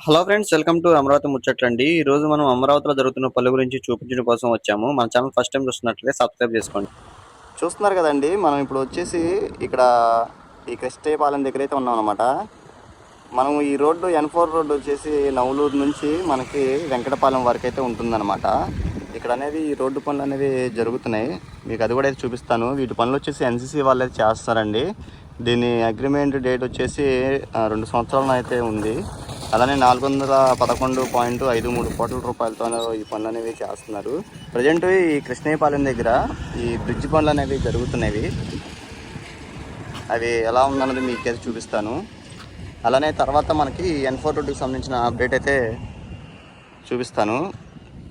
Hello friends, welcome to Amaravati ముచ్చట్లండి. ఈ రోజు మనం అమరావతిలో జరుగుతున్న పనుల గురించి చూపించడం కోసం వచ్చాము. మన ఛానల్ ఫస్ట్ టైం చూస్తున్నట్లయితే సబ్స్క్రైబ్ చేసుకోండి. చూస్తున్నారు కదండి, మనం ఇప్పుడు వచ్చేసి ఇక్కడ ఈ కృష్ణయ్యపాలెం దగ్గర అయితే ఉన్నాం అనమాట. మనం ఈ రోడ్డు N4 రోడ్డు వచ్చేసి నవలూరు నుంచి మనకి వెంకటపాలెం వరకు అయితే ఉంటుందన్నమాట. ఇక్కడ అనేది ఈ రోడ్డు పనులు అనేవి జరుగుతున్నాయి. మీకు అది కూడా అయితే చూపిస్తాను. వీటి పనులు వచ్చేసి NCC వాళ్ళు అయితే చేస్తారండి. దీని అగ్రిమెంట్ డేట్ వచ్చేసి 2 సంవత్సరాలను అయితే ఉంది. అలానే 411.53 కోట్ల రూపాయలతో ఈ పనులు అనేవి చేస్తున్నారు. ప్రజెంట్ ఈ కృష్ణయ్యపాలెం దగ్గర ఈ బ్రిడ్జ్ పనులు అనేవి జరుగుతున్నాయి. అవి ఎలా ఉందన్నది మీకైతే చూపిస్తాను. అలానే తర్వాత మనకి N4 రోడ్డుకి సంబంధించిన అప్డేట్ అయితే చూపిస్తాను.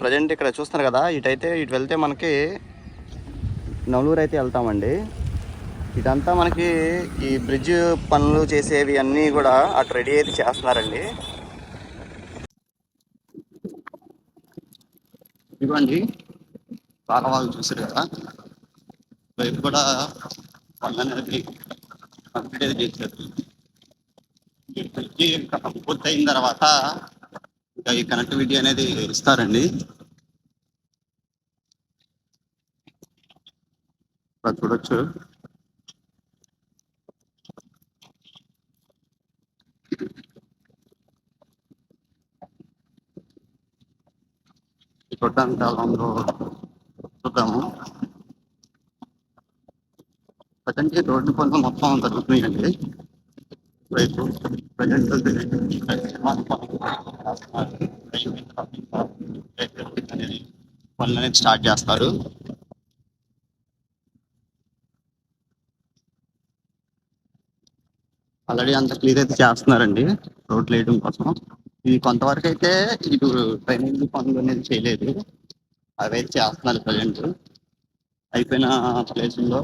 ప్రజెంట్ ఇక్కడ చూస్తున్నారు కదా, ఇటు వెళ్తే మనకి నవలూరు అయితే వెళ్తామండి. ఇదంతా మనకి ఈ బ్రిడ్జ్ పనులు చేసేవి అన్నీ కూడా అటు రెడీ అయితే చేస్తున్నారండి. ఇదిగోండి కాలవాళ్ళు చూసారు కదా, వైపు కూడా పనులు అనేది కంప్లీట్ అయితే చేశారు. ఈ బ్రిడ్జి పూర్తయిన తర్వాత ఇంకా ఈ కనెక్టివిటీ అనేది ఇస్తారండి. చూడొచ్చు. చూడడానికి చాలా ఉందో చూద్దాము. ప్రజెంట్ రోడ్డు పనులు మొత్తం జరుగుతున్నాయండి. వైపు ప్రజెంట్ పనులు అనేది స్టార్ట్ చేస్తారు. ఆల్రెడీ అంత క్లియర్ అయితే చేస్తున్నారండి రోడ్లు వేయడం కోసం. ఇది కొంతవరకు అయితే ఇటు డ్రైనేజ్ పనులు అనేది చేయలేదు, అవి అయితే చేస్తున్నారు ప్రజెంట్. అయిపోయిన ప్లేసుల్లో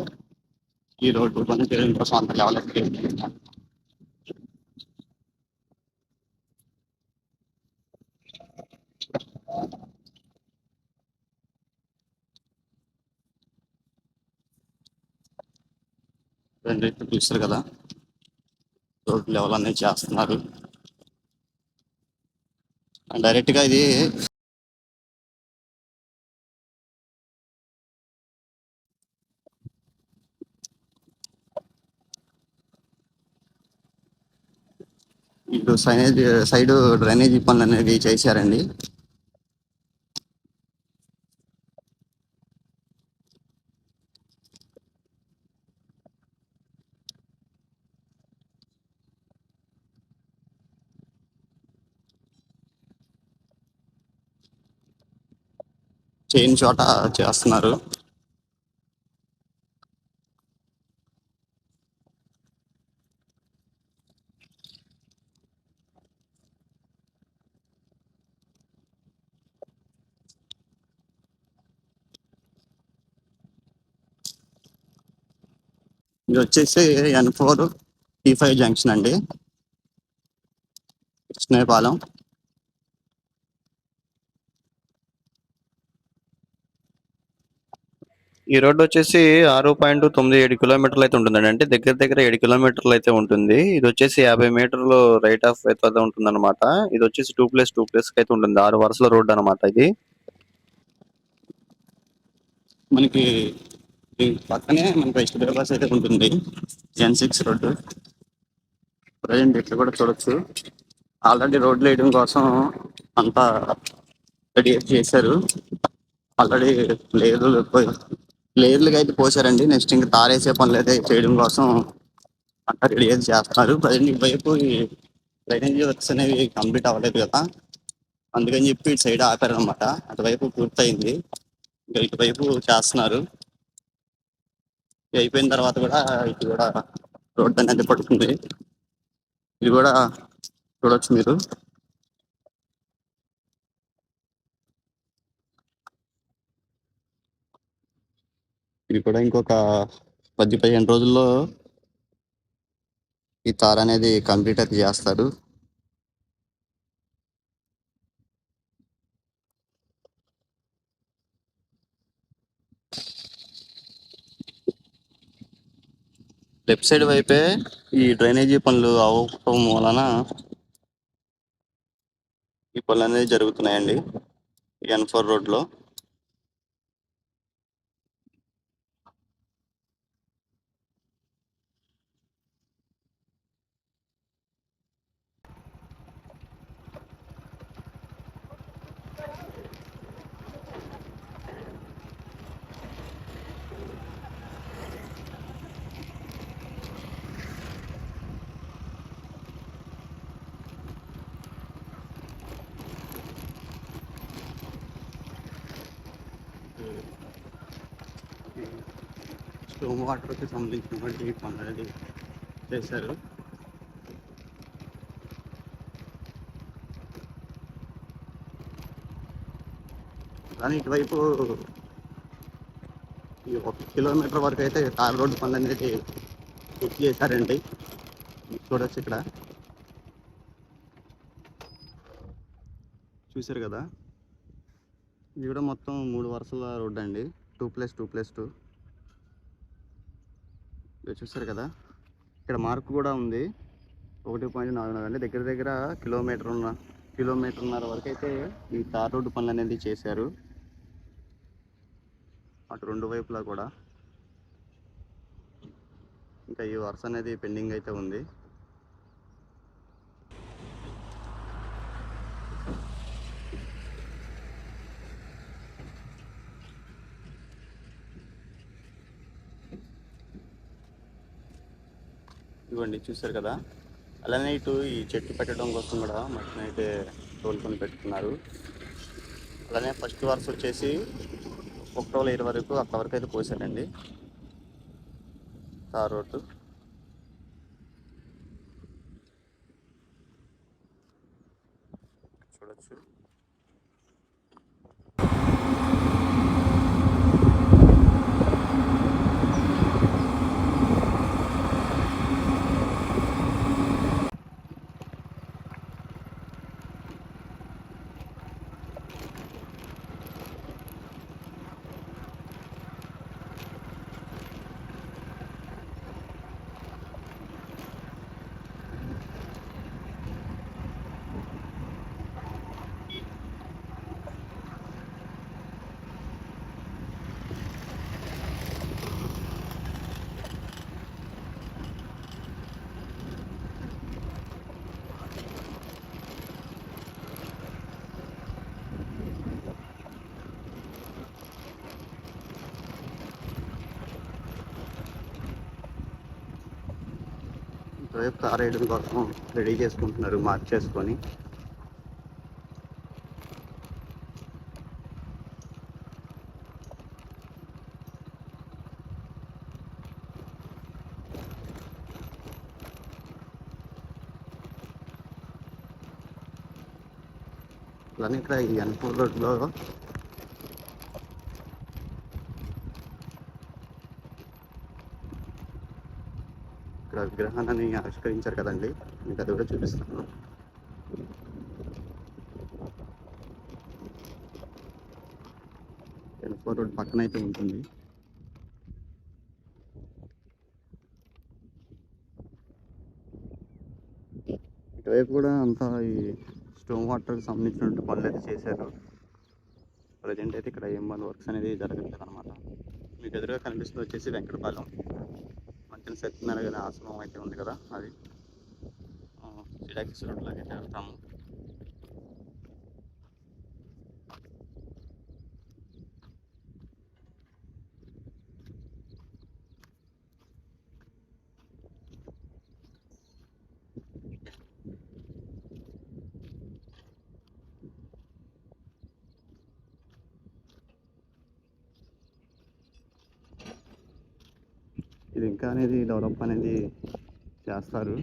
ఈ రోడ్డు పనులు చేయడం కోసం అంత లెవెల్ అయితే రెండు చూస్తారు కదా, రోడ్ లెవెల్ అనేది చేస్తున్నారు. డైరెక్ట్గా ఇది ఇటు సైడ్ డ్రైనేజీ పనులు అనేవి చేశారండి. చేయని చోట చేస్తున్నారు. ఇది వచ్చేసి N4 T5 జంక్షన్ అండి, కృష్ణయ్యపాలెం. ఈ రోడ్డు వచ్చేసి 6.97 కిలోమీటర్లు అయితే ఉంటుందండి. అంటే దగ్గర దగ్గర 7 కిలోమీటర్లు అయితే ఉంటుంది. ఇది వచ్చేసి 50 మీటర్లు రైట్ ఆఫ్ అయితే ఉంటుంది అనమాట. ఇది వచ్చేసి 2+2+ అయితే ఉంటుంది. 6 వరుసల రోడ్డు అనమాట ఇది. మనకి పక్కనే మనకి వెస్ట్ బైపాస్ అయితే ఉంటుంది, N6 రోడ్డు. ప్రజెంట్ ఇక్కడ కూడా చూడొచ్చు. ఆల్రెడీ రోడ్లు వేయడం కోసం అంతా రెడీ చేశారు. ఆల్రెడీ లేయర్లుగా అయితే పోసారండి. నెక్స్ట్ ఇంకా తారేసే పనులు అయితే చేయడం కోసం అంతా రెడీ అయితే చేస్తున్నారు. ప్రజెంట్ ఇటువైపు ఈ డ్రైనేజీ వర్క్స్ అనేవి కంప్లీట్ అవ్వలేదు కదా, అందుకని చెప్పి ఇటు సైడ్ ఆపారనమాట. అటువైపు పూర్తయింది, ఇంకా ఇటువైపు చేస్తున్నారు. అయిపోయిన తర్వాత కూడా ఇటు కూడా రోడ్డు అనేది పడుతుంది. ఇది కూడా చూడొచ్చు మీరు. ఇది కూడా ఇంకొక 10-15 రోజుల్లో ఈ తార్ అనేది కంప్లీట్ అయితే చేస్తారు. లెఫ్ట్ సైడ్ వైపే ఈ డ్రైనేజీ పనులు అవ్వకపోవడం వలన ఈ పనులు అనేది జరుగుతున్నాయండి N4 రోడ్లో. స్టోమ్ వాటర్కి సంబంధించినటువంటి పనులు అనేది చేశారు. కానీ ఇటువైపు ఈ 1 కిలోమీటర్ వరకు అయితే తార్ రోడ్డు పనులు అనేది పూర్తి చేశారండి. చూడొచ్చు ఇక్కడ, చూశారు కదా. ఇది కూడా మొత్తం 3 వరుసల రోడ్డు అండి, 2+2+2. ఇది చూస్తారు కదా, ఇక్కడ మార్క్ కూడా ఉంది 1.44 అండి. దగ్గర దగ్గర కిలోమీటర్న్నర వరకు అయితే ఈ తార్ రోడ్డు పనులు అనేది చేశారు, అటు 2 వైపులా కూడా. ఇంకా ఈ వరుస అనేది పెండింగ్ అయితే ఉంది. ఇవ్వండి, చూశారు కదా. అలానే ఇటు ఈ చెట్టు పెట్టడం కోసం కూడా మట్టిని అయితే తోలుకొని పెట్టుకున్నారు. అలానే ఫస్ట్ వరుస వచ్చేసి అక్టోబర్ వరకు అక్కడ వరకు అయితే పోసారండి తార్ రోడ్డు. చూడొచ్చు. రేపు కార్ వేయడం కోసం రెడీ చేసుకుంటున్నారు, మార్క్ చేసుకొని. అలానే ఇక్కడ ఈ N4 రోడ్లో ఇక్కడ విగ్రహాన్ని ఆవిష్కరించారు కదండి, మీకు అది కూడా చూపిస్తాను. N4 రోడ్ పక్కన అయితే ఉంటుంది. ఇటువైపు కూడా అంతా ఈ స్టోమ్ వాటర్కి సంబంధించినటువంటి పనులు అయితే చేశారు. ప్రజెంట్ అయితే ఇక్కడ ఏం పని వర్క్స్ అనేది జరగట్లేదు అనమాట. మీకు ఎదురుగా కనిపిస్తుంది వచ్చేసి వెంకటపాలెం మంచి సత్యనారాయణ ఆశ్రమం అయితే ఉంది కదా, అది సిడాకిస్ రోడ్లోకి అయితే వెళ్తాము. ఇది ఇంకా అనేది డెవలప్ అనేది చేస్తారు,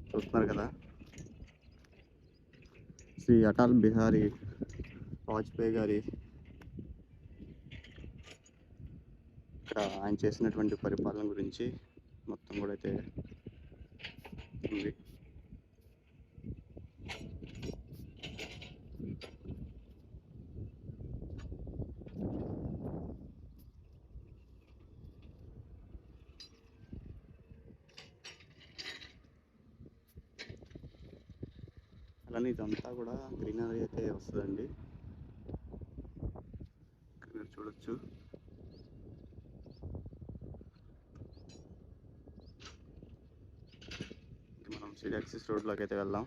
చూస్తున్నారు కదా. శ్రీ అటల్ బిహారీ వాజ్పేయి గారి ఇక్కడ ఆయన చేసినటువంటి పరిపాలన గురించి మొత్తం కూడా అయితే ఉంది. కానీ ఇదంతా కూడా గ్రీనరీ అయితే వస్తుందండి. మీరు చూడొచ్చు. మనం సిటీ యాక్సిస్ రోడ్లోకి అయితే వెళ్దాం.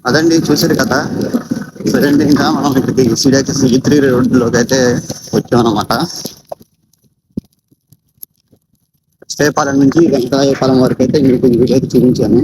అదండి, చూసారు కదా. సరే అండి, ఇంకా మనం ఇక్కడికి సిటీ యాక్సిస్ E3 రోడ్లోకి అయితే వచ్చామన్నమాట. శ్రీపాలెం నుంచి వెంకటాయపాలెం వరకు అయితే మీకు వీడియో అయితే చూపించాను.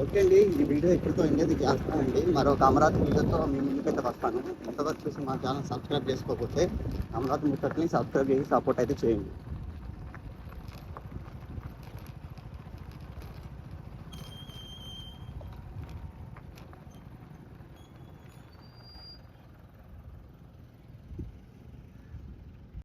ఓకే అండి, ఈ వీడియో ఇక్కడితో ఇంకేది చేస్తానండి. మరొక అమరావతి వీడియోతో మీ ముందుకైతే వస్తాను. ఇంతవరకు చూసి మా ఛానల్ సబ్స్క్రైబ్ చేసుకోకపోతే అమరావతి ముచ్చట్ని సబ్స్క్రైబ్ చేసి సపోర్ట్ అయితే చేయండి.